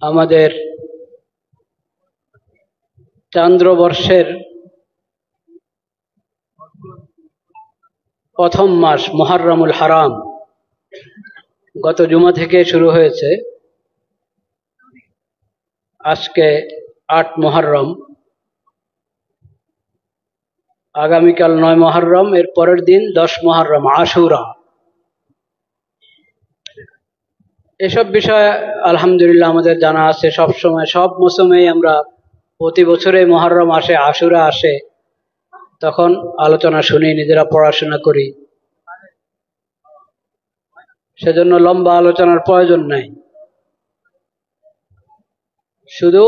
আমাদের চান্দ্রবর্ষের প্রথম মাস মুহররমুল হারাম গত জুমা থেকে শুরু হয়েছে। আজকে ৮ মুহররম, আগামীকাল ৯ মুহররম, এর পরের দিন ১০ মুহররম আশুরা। এসব বিষয়ে আলহামদুলিল্লাহ আমাদের জানা আছে। সব সময় সব মৌসুমেই আমরা প্রতি বছরে মুহররম আসে, আশুরা আসে, তখন আলোচনা শুনি, নিজেরা পড়াশোনা করি। সেজন্য লম্বা আলোচনার প্রয়োজন নাই, শুধু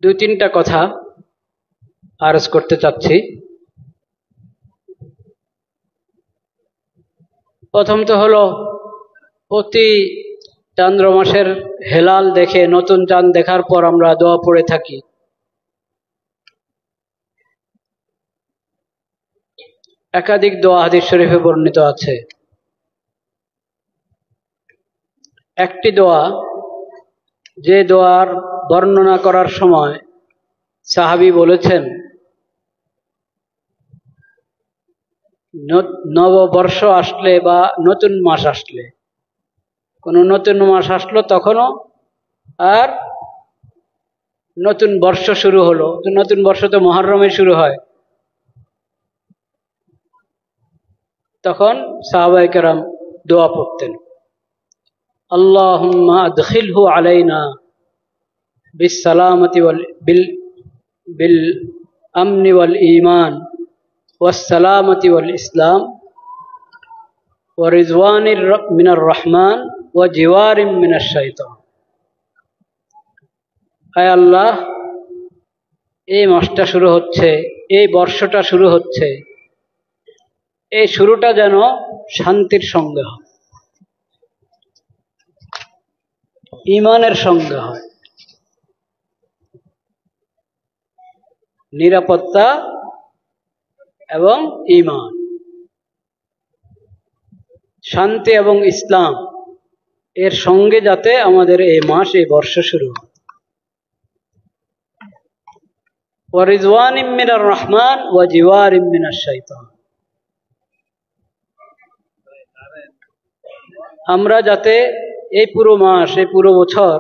২-৩টা কথা আরজ করতে চাচ্ছি। প্রথম তো হলো, প্রতি চান্দ্র মাসের হেলাল দেখে, নতুন চাঁদ দেখার পর আমরা দোয়া পড়ে থাকি। একাধিক দোয়া হাদিস শরীফে বর্ণিত আছে। একটি দোয়া, যে দোয়ার বর্ণনা করার সময় সাহাবী বলেছেন, নববর্ষ আসলে বা নতুন মাস আসলে, কোনো নতুন মাস আসলো তখনও, আর নতুন বর্ষ শুরু হলো, নতুন বর্ষ তো মুহররমে শুরু হয়, তখন সাহাবায়ে কেরাম দোয়া পড়তেন, আল্লাহুম্মা আদখিলহু আলাইনা বিসসালামাতি বিল আমনি ওয়াল ঈমান ওয়াসসালামাতি ওয়াল ইসলাম ওয়া রিজওয়ানির মিনার রহমান ওয়া জিওয়ারিম মিনাশ শাইতান। হায় আল্লাহ, এই মাসটা শুরু হচ্ছে, এই বর্ষটা শুরু হচ্ছে, এই শুরুটা যেন শান্তির সঙ্গে হয়, ঈমানের সঙ্গে হয়, নিরাপত্তা এবং ঈমান, শান্তি এবং ইসলাম এর সঙ্গে যাতে আমাদের এই মাস, এই বর্ষ শুরু হয়। ওয়া রিজওয়ানিম মিনার রহমান ওয়া জিওয়ারিম মিনাশ শাইতান। আমরা যাতে এই পুরো মাস, এই পুরো বছর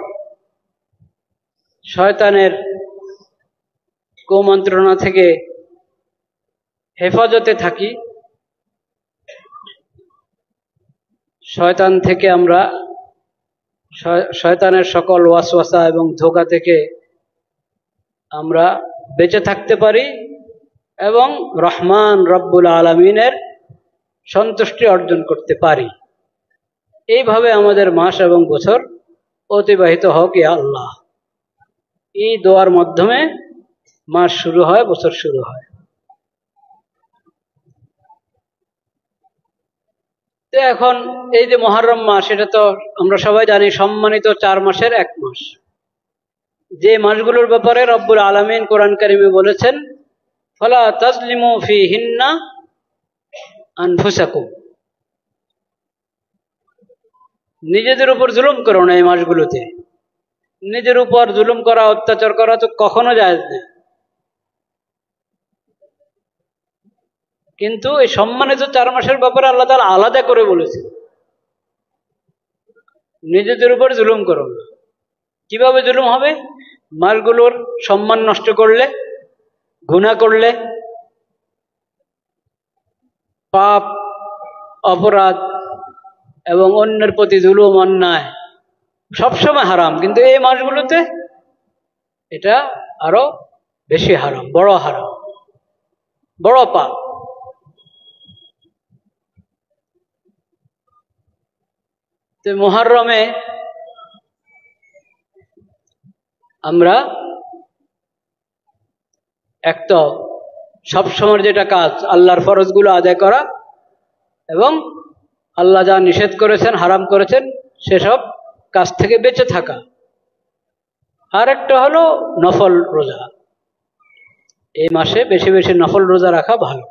শয়তানের কুমন্ত্রণা থেকে হেফাজতে থাকি, শয়তান থেকে আমরা, শয়তানের সকল ওয়াসওয়াসা এবং ধোঁকা থেকে আমরা বেঁচে থাকতে পারি এবং রহমান রব্বুল আলামিনের সন্তুষ্টি অর্জন করতে পারি। এইভাবে আমাদের মাস এবং বছর অতিবাহিত হোক ইয়া আল্লাহ। এই দোয়ার মাধ্যমে মাস শুরু হয়, বছর শুরু হয়। তো এখন এই যে মুহররম মাস, এটা তো আমরা সবাই জানি সম্মানিত ৪ মাসের এক মাস, যে মাসগুলোর ব্যাপারে রব্বুল আলামিন কোরআন কারিমে বলেছেন, ফালা তাজলিমু ফীহিন্না আনফুসাকুম, নিজেদের উপর জুলুম করো না এই মাসগুলোতে। নিজের উপর জুলুম করা, অত্যাচার করা তো কখনো জায়েজ নেই, কিন্তু এই সম্মানিত ৪ মাসের ব্যাপারে আল্লাহ তাআলা আলাদা করে বলেছেন, নিজেদের উপর জুলুম করো না। কিভাবে জুলুম হবে? মাসগুলোর সম্মান নষ্ট করলে, গুনাহ করলে, পাপ, অপরাধ এবং অন্যের প্রতি জুলুম, অন্যায় সবসময় হারাম, কিন্তু এই মাসগুলোতে এটা আরো বেশি হারাম, বড় হারাম, বড় পাপ। তো মুহররমে আমরা এক তো সবসময় যেটা কাজ, আল্লাহর ফরজগুলো আদায় করা এবং আল্লাহ যা নিষেধ করেছেন, হারাম করেছেন, সেসব কাজ থেকে বেঁচে থাকা। আর একটা হলো নফল রোজা। এই মাসে বেশি বেশি নফল রোজা রাখা ভালো,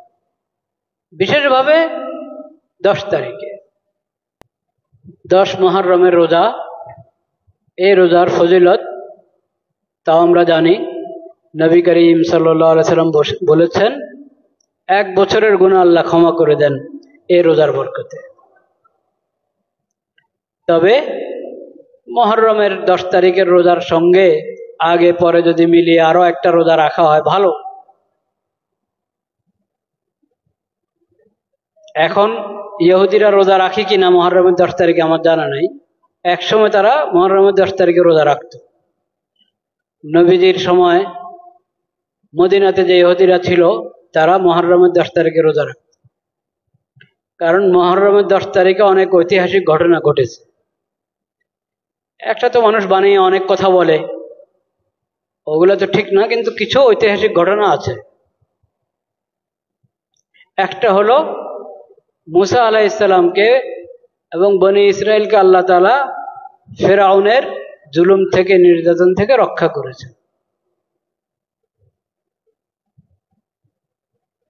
বিশেষভাবে 10 তারিখে, 10 মুহররমের রোজা এই রোজার ফজিলত তাও আমরা জানি। নবী করিম সাল্লাল্লাহু আলাইহি সাল্লাম বলেছেন, 1 বছরের গুনাহ আল্লাহ ক্ষমা করে দেন এই রোজার বরকতে। তবে মুহররমের 10 তারিখের রোজার সঙ্গে আগে পরে যদি মিলিয়ে আরো একটা রোজা রাখা হয় ভালো। এখন ইহুদিরা রোজা রাখে কিনা মুহররমের 10 তারিখে আমার জানা নাই। একসময় তারা মুহররমের 10 তারিখে রোজা রাখত। নবীজির সময় মদিনাতে যে ইহুদিরা ছিল তারা মুহররমের 10 তারিখে রোজা রাখত, কারণ মুহররমের 10 তারিখে অনেক ঐতিহাসিক ঘটনা ঘটেছে। একটা তো মানুষ বানিয়ে অনেক কথা বলে, ওগুলো তো ঠিক না, কিন্তু কিছু ঐতিহাসিক ঘটনা আছে। একটা হলো মুসা আলাইহিস সালামকে এবং বনি ইসরাইলকে আল্লাহ তাআলা ফেরাউনের জুলুম থেকে, নির্যাতন থেকে রক্ষা করেছে।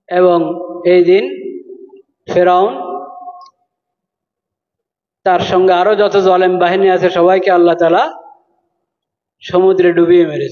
এবং এই দিন ফেরাউন তার সঙ্গে আরো যত জালেম বাহিনী আছে সবাইকে আল্লাহ তাআলা সমুদ্রে ডুবিয়ে মেরেছে।